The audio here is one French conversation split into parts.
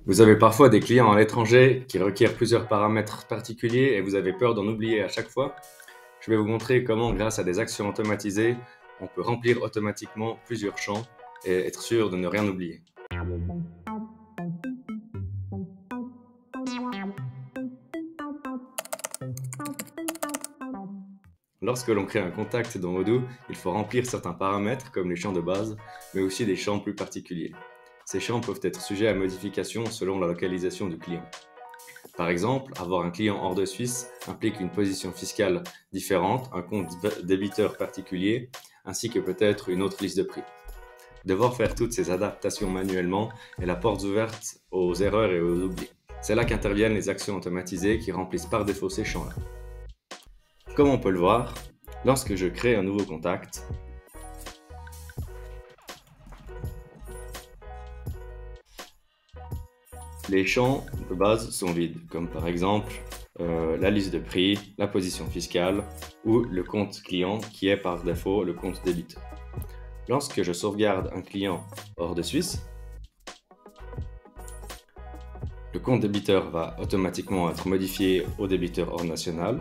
Vous avez parfois des clients à l'étranger qui requièrent plusieurs paramètres particuliers et vous avez peur d'en oublier à chaque fois. Je vais vous montrer comment, grâce à des actions automatisées, on peut remplir automatiquement plusieurs champs et être sûr de ne rien oublier. Lorsque l'on crée un contact dans Odoo, il faut remplir certains paramètres comme les champs de base, mais aussi des champs plus particuliers. Ces champs peuvent être sujets à modification selon la localisation du client. Par exemple, avoir un client hors de Suisse implique une position fiscale différente, un compte débiteur particulier, ainsi que peut-être une autre liste de prix. Devoir faire toutes ces adaptations manuellement est la porte ouverte aux erreurs et aux oublis. C'est là qu'interviennent les actions automatisées qui remplissent par défaut ces champs-là. Comme on peut le voir, lorsque je crée un nouveau contact, les champs de base sont vides, comme par exemple la liste de prix, la position fiscale ou le compte client qui est par défaut le compte débiteur. Lorsque je sauvegarde un client hors de Suisse, le compte débiteur va automatiquement être modifié au débiteur hors national.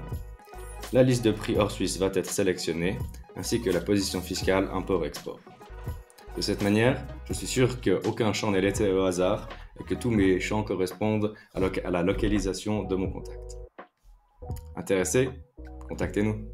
La liste de prix hors Suisse va être sélectionnée, ainsi que la position fiscale import-export. De cette manière, je suis sûr qu'aucun champ n'est laissé au hasard et que tous mes champs correspondent à la localisation de mon contact. Intéressé? Contactez-nous.